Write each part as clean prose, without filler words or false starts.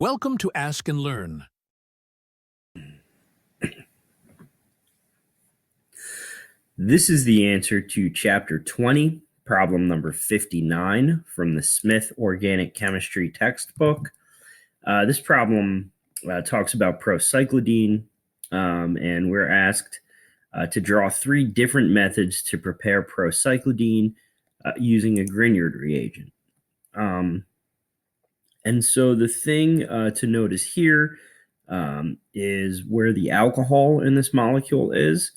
Welcome to Ask and Learn. This is the answer to Chapter 20, problem number 59 from the Smith Organic Chemistry textbook. This problem talks about procyclidine, and we're asked to draw three different methods to prepare procyclidine using a Grignard reagent. And so the thing to notice here is where the alcohol in this molecule is.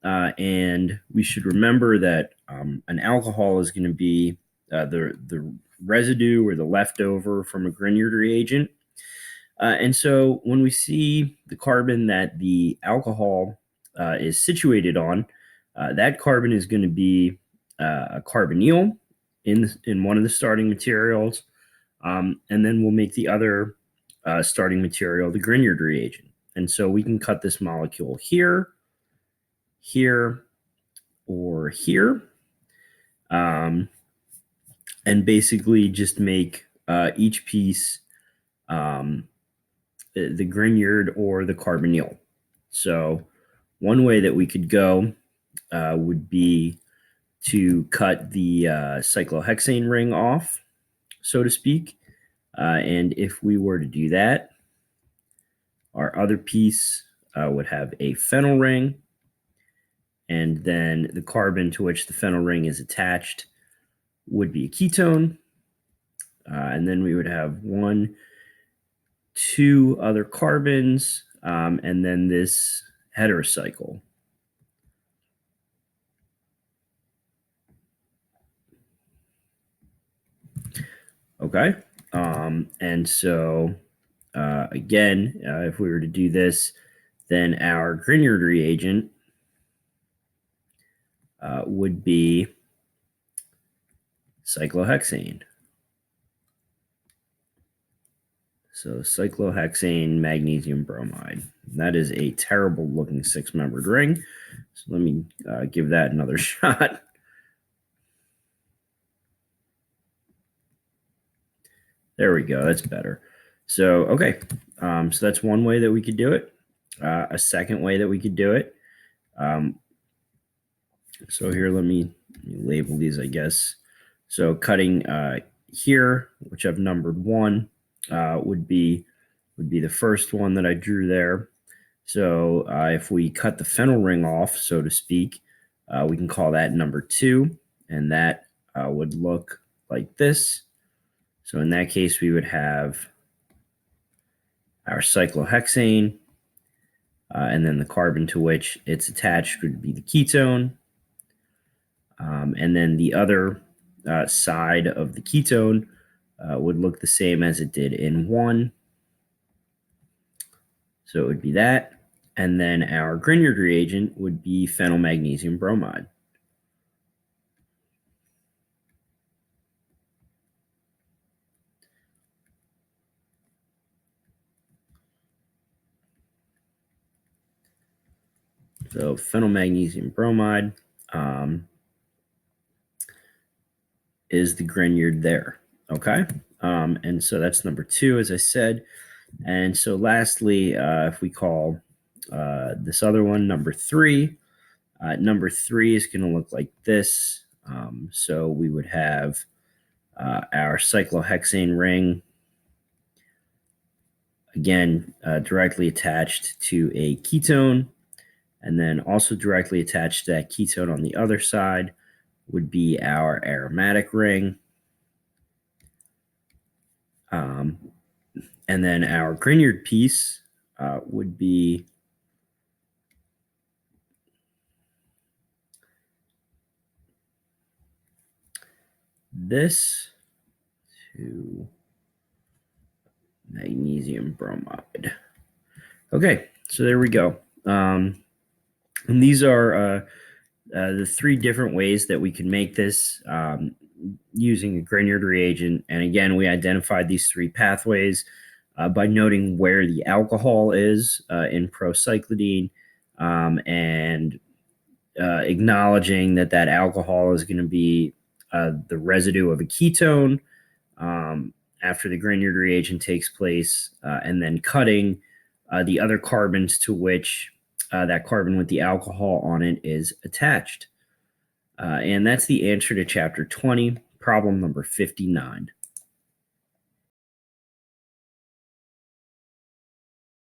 And we should remember that an alcohol is going to be the residue or the leftover from a Grignard reagent. And so when we see the carbon that the alcohol is situated on, that carbon is going to be a carbonyl in one of the starting materials. And then we'll make the other starting material the Grignard reagent. And so we can cut this molecule here, or here, and basically just make each piece the Grignard or the carbonyl. So one way that we could go would be to cut the cyclohexane ring off, so to speak. And if we were to do that, our other piece would have a phenyl ring, and then the carbon to which the phenyl ring is attached would be a ketone. And then we would have two other carbons, and then this heterocycle. Okay. And so, again, if we were to do this, then our Grignard reagent would be cyclohexane. So cyclohexane magnesium bromide. That is a terrible looking six-membered ring. So let me give that another shot. There we go. That's better. So, okay. So that's one way that we could do it. A second way that we could do it. So here, let me label these, I guess. So cutting here, which I've numbered 1, would be the first one that I drew there. So if we cut the phenyl ring off, so to speak, we can call that number 2, and that would look like this. So in that case, we would have our cyclohexane, and then the carbon to which it's attached would be the ketone. And then the other side of the ketone would look the same as it did in 1. So it would be that. And then our Grignard reagent would be phenyl magnesium bromide. So phenyl magnesium bromide is the Grignard there. Okay. And so that's number 2, as I said. And so lastly, if we call this other one number 3, number 3 is going to look like this. So we would have our cyclohexane ring, again, directly attached to a ketone, and then also directly attached to that ketone on the other side would be our aromatic ring. And then our Grignard piece would be this to magnesium bromide. Okay, so there we go. And these are the 3 different ways that we can make this using a Grignard reagent. And again, we identified these 3 pathways by noting where the alcohol is in procyclidine, and acknowledging that that alcohol is going to be the residue of a ketone, after the Grignard reagent takes place, and then cutting the other carbons to which that carbon with the alcohol on it is attached. And that's the answer to chapter 20, problem number 59.